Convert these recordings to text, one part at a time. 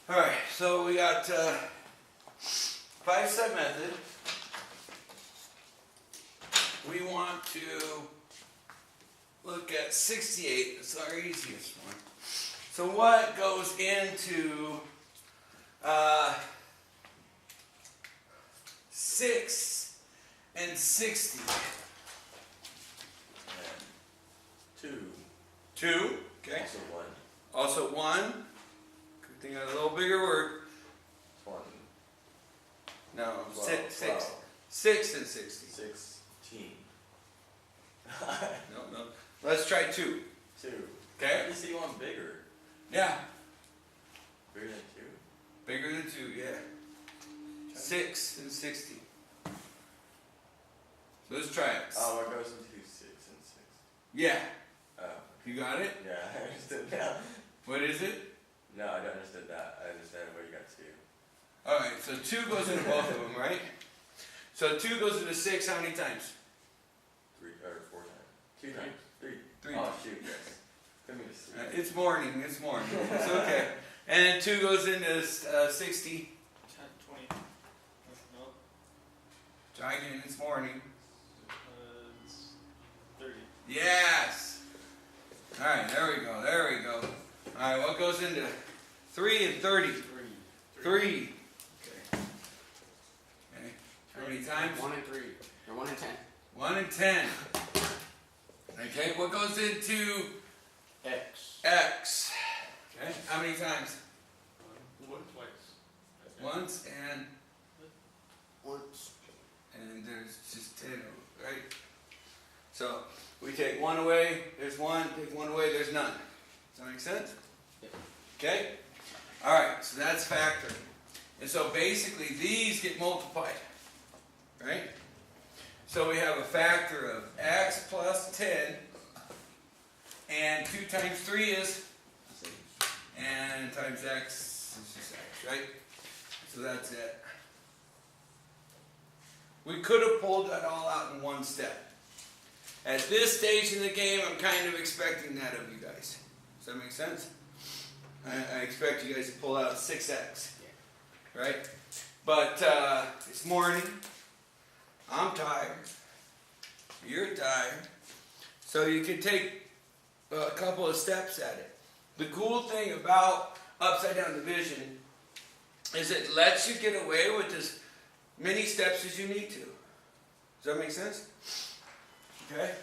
Alright, so we got 5-step method. We want to look at 68. It's our easiest one. So what goes into 6 and 60? 2. 2. Okay. Also 1. Also 1. Good thing I had a little bigger word. 20. No, 12, 6 and 60. 16. No. Let's try 2. 2. Okay? You see one bigger. Yeah. Bigger than 2? Bigger than 2, yeah. 6 and 60. So let's try it. Oh, it goes into 6 and 6. Yeah. Oh. You got it? Yeah, I understood now. What is it? No, I don't understand that. I understand where you got 2. Alright, so 2 goes into both of them, right? So 2 goes into 6 how many times? 3 or 4 times. 2 times. 3. 3. Oh shoot, yes. Give me this. It's morning, it's okay. And 2 goes into 60. 10, 20. No. Try again, it's morning. It's 30. Yes! Alright, there we go. Alright, what goes into 3 and 30? 3. Okay. How many times? 1 and 3. Or 1 and 10. 1 and 10. Okay, what goes into X. X? Okay, how many times? One, twice. Once and Once. there's just 10, right? So we take 1 away, there's 1, take 1 away, there's none. Does that make sense? Yep. Okay? Alright, so that's factoring. And so basically these get multiplied. Right? So we have a factor of x plus 10, and 2 times 3 is, and times x is just x, right? So that's it. We could have pulled that all out in one step. At this stage in the game, I'm kind of expecting that of you guys. Does that make sense? I expect you guys to pull out 6x, right? But it's morning. I'm tired. You're tired. So you can take a couple of steps at it. The cool thing about upside down division is it lets you get away with as many steps as you need to. Does that make sense? Okay.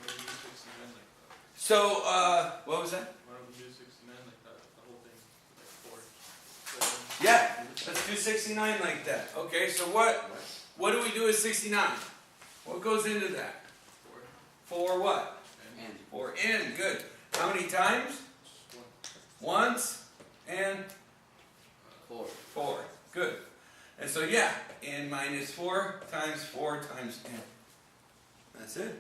Why don't we do 69 like that? So, what was that? Why don't we do 69 like that? The whole thing. Like 4. Yeah, let's do 69 like that. Okay, so what do we do with 69? What goes into that? 4. 4 what? And 4 n, good. How many times? Just 1. Once and 4. 4. Good. And so yeah, n minus 4 times 4 times n. That's it.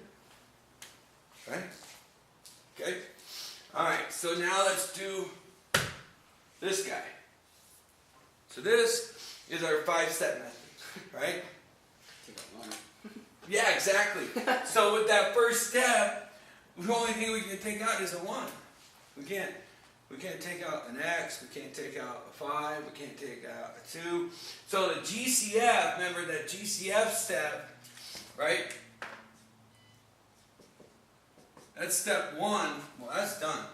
Right? Okay? Alright, so now let's do this guy. So this is our 5-step method, right? Take out 1. Yeah, exactly. So with that first step, the only thing we can take out is a 1. We can't take out an x, we can't take out a 5, we can't take out a 2. So the GCF, remember that GCF step, right? That's step 1. Well, that's done.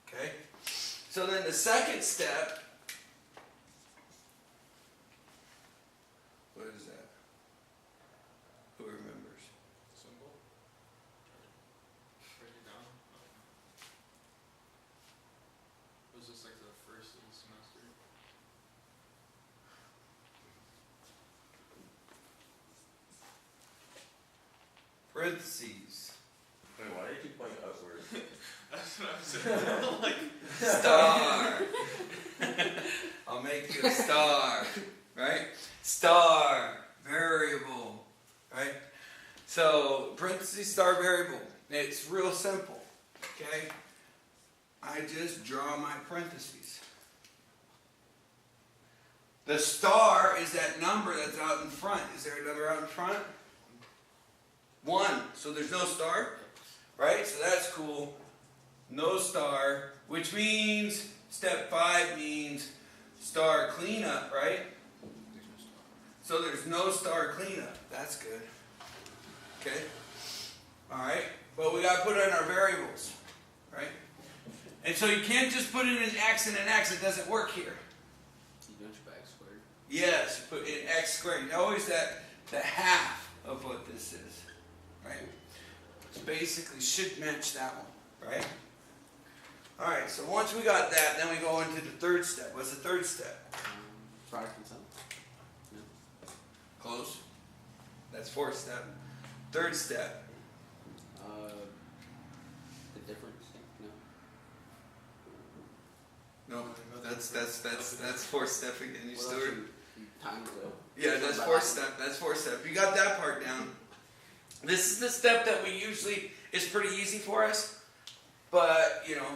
Okay? So then the second step, what is that? Who remembers? Symbol. Break it down. Was this like the first of the semester? Parentheses. Wait, why did you point upward? That's what I'm saying. Like, Star. I'll make you a star. Right? Star. Variable. Right? So, parentheses, star, variable. It's real simple. Okay? I just draw my parentheses. The star is that number that's out in front. Is there a number out in front? 1. So there's no star. Right? So that's cool. No star. Which means step 5 means star cleanup, right? There's no star. So there's no star cleanup. That's good. Okay? Alright? But we got to put in our variables. Right? And so you can't just put in an x and an x. It doesn't work here. You don't your x squared. Yes, you put in x squared. Always the half of what this is. Right? Which basically should match that one. Right? Alright, so once we got that, then we go into the third step. What's the third step? Product and sum. No. Close. That's fourth step. Third step. The difference. No. No, that's fourth step again. You What still else you times the. yeah, that's fourth step. That's fourth step. You got that part down. This is the step that we usually is pretty easy for us, but you know,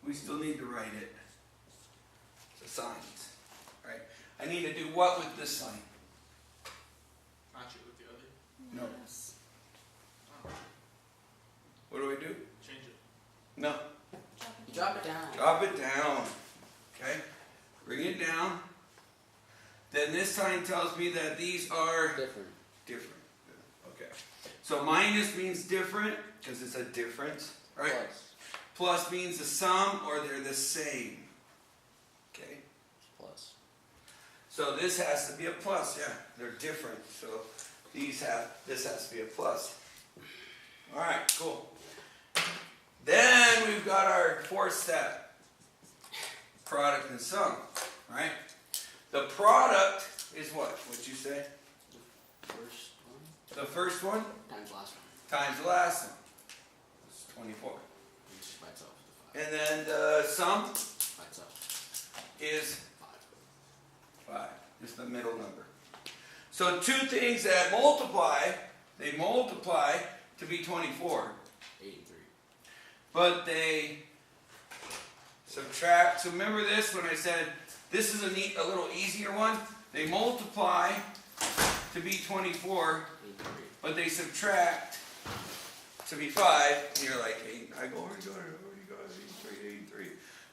we still need to write it. So signs, right? I need to do what with this sign? Match it with the other. No. Oh, What do we do? change it. No. You drop it down. Drop it down. Okay? Bring it down. Then this sign tells me that these are Different. different. Okay. So minus means different because it's a difference, right? Plus. Plus means the sum or they're the same. Okay? Plus. So this has to be a plus, yeah. They're different. So this has to be a plus. Alright, cool. Then we've got our fourth step. Product and sum. Right? The product is what? What'd you say? First one. The first one Times last one. times the last one. It's 24. Which by itself is And then the sum by itself. is 5. 5. Just the middle number. So two things that multiply, they multiply to be 24. 8 and 3. But they subtract. So remember this when I said this is a little easier one. They multiply to be 24, 8 and 3. but they subtract to be 5. And you're like, 8. I go, where you go, 8 and 3.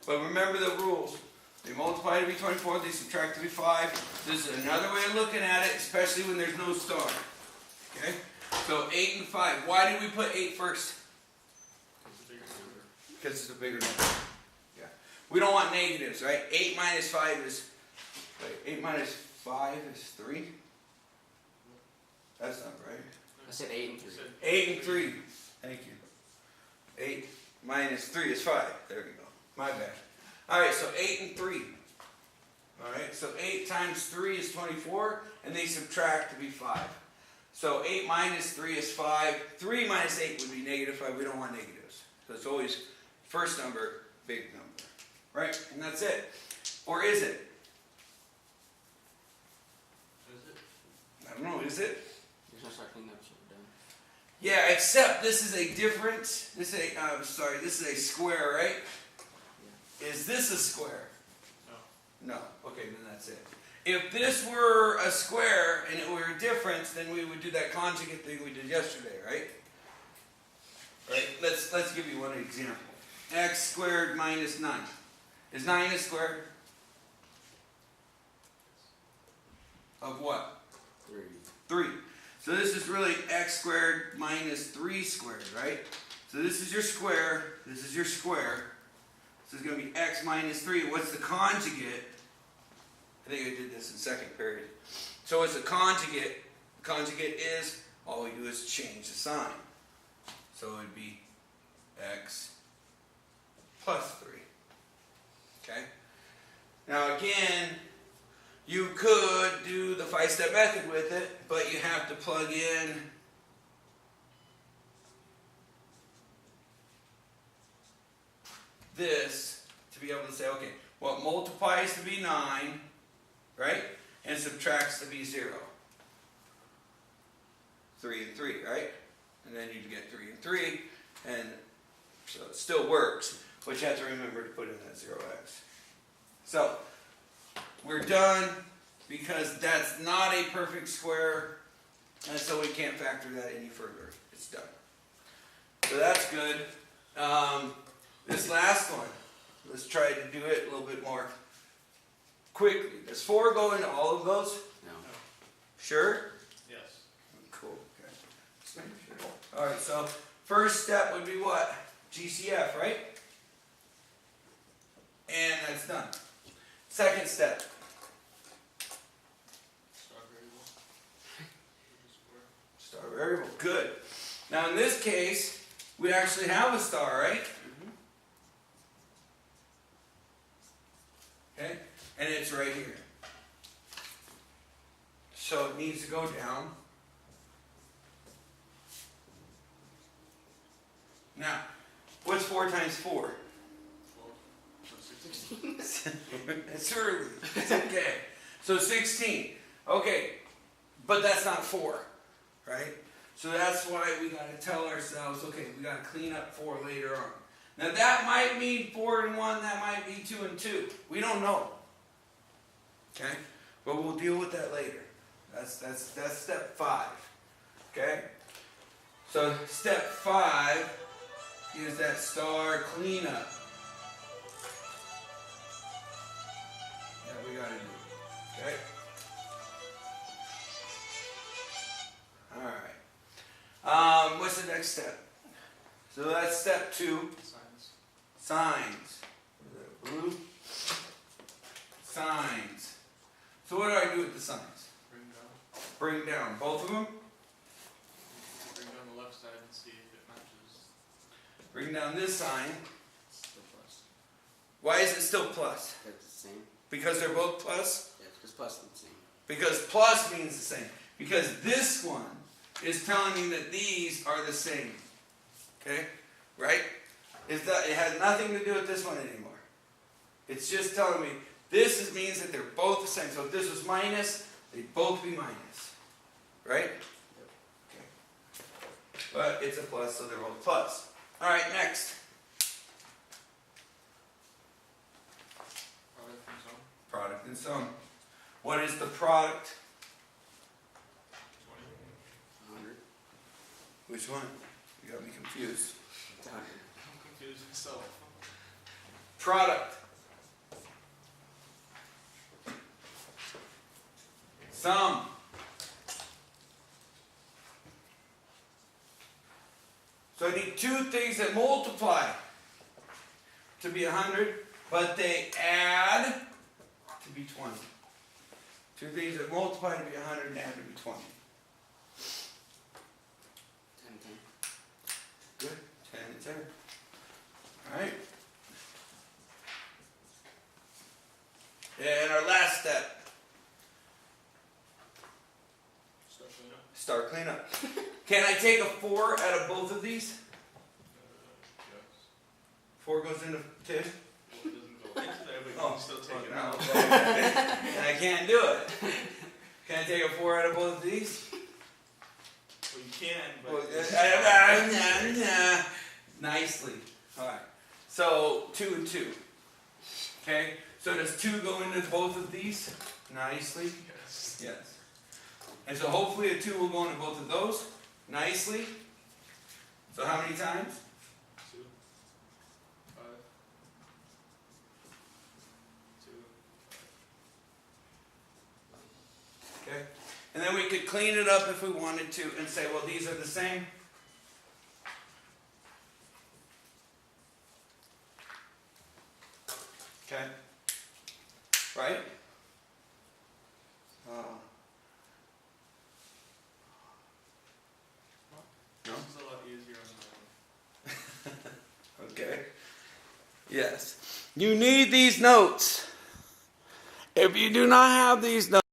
But remember the rules. They multiply to be 24, they subtract to be 5. This is another way of looking at it, especially when there's no star. Okay? So 8 and 5. Why did we put 8 first? It's a bigger number. Because it's a bigger number. Yeah. We don't want negatives, right? 8 minus 5 is... Wait, 8 minus 5 is 3? That's not right. I said 8 and 3. 8 and 3. Thank you. 8 minus 3 is 5. There we go. My bad. Alright, so 8 and 3. Alright, so 8 times 3 is 24, and they subtract to be 5. So 8 minus 3 is 5. 3 minus 8 would be negative 5. We don't want negatives. So it's always first number, big number. Right? And that's it. Or is it? Is it? I don't know, is it? There's no start cleaning up, so we're done. Yeah, except this is a difference. This is a square, right? Is this a square? No. No. Okay, then that's it. If this were a square and it were a difference, then we would do that conjugate thing we did yesterday, right? Right? Let's give you one example. X squared minus 9. Is 9 a square? Of what? 3. 3. So this is really x squared minus 3 squared, right? So this is your square. This is your square. This is going to be x minus 3. What's the conjugate? I think I did this in second period. So what's the conjugate? The conjugate is, all we do is change the sign. So it would be x plus 3. Okay? Now again, you could do the 5-step method with it, but you have to plug in this to be able to say, okay, what multiplies to be 9, right? And subtracts to be 0. 3 and 3, right? And then you get 3 and 3, and so it still works, but you have to remember to put in that 0x. So, we're done because that's not a perfect square, and so we can't factor that any further. It's done. So that's good. This last one, let's try to do it a little bit more quickly. Does 4 go into all of those? No. Sure? Yes. Cool. Okay. Just making sure. All right, so first step would be what? GCF, right? And that's done. Second step. Star variable. Square. Star variable. Good. Now in this case, we actually have a star, right? Okay? And it's right here. So it needs to go down. Now, what's 4 times 4? 12. So 16. It's early. It's okay. So 16. Okay. But that's not 4. Right? So that's why we got to tell ourselves, okay, we got to clean up 4 later on. Now that might mean 4 and 1, that might be 2 and 2. We don't know. Okay? But we'll deal with that later. That's step 5. Okay? So step 5 is that star cleanup that we gotta do. Okay? Alright. What's the next step? So that's step 2. Signs. Signs. Is that blue? Signs. So what do I do with the signs? Bring down. Bring down both of them. Bring down the left side and see if it matches. Bring down this sign. Still plus. Why is it still plus? That's the same. Because they're both plus? Yeah, because plus is the same. Because plus means the same. Because this one is telling me that these are the same. Okay? Right? It has nothing to do with this one anymore. It's just telling me this means that they're both the same. So if this was minus, they'd both be minus. Right? Okay. But it's a plus, so they're both plus. Alright, next. Product and sum. Product and sum. What is the product? 20. 100. Which one? You got me confused. It's 100. I'm confused myself. Product. Sum. So I need 2 things that multiply to be 100, but they add to be 20. 2 things that multiply to be 100 and add to be 20. 10 and 10. Good. 10 and 10. Alright. And our last step. Start cleanup. Start cleanup. Can I take a 4 out of both of these? Yes. 4 goes into 10? Well, it doesn't go into there, but you Oh, can still take it no. out. And I can't do it. Can I take a 4 out of both of these? Well, you can, but. Well, nicely. Alright. So 2 and 2. Okay? So does 2 go into both of these? Nicely. Yes. Yes. And so hopefully a 2 will go into both of those. Nicely. So how many times? 2. 5. 2. Okay. And then we could clean it up if we wanted to and say, well, these are the same. Okay. Right? No? This is a lot easier on the one. Okay. Yes. You need these notes. If you do not have these notes,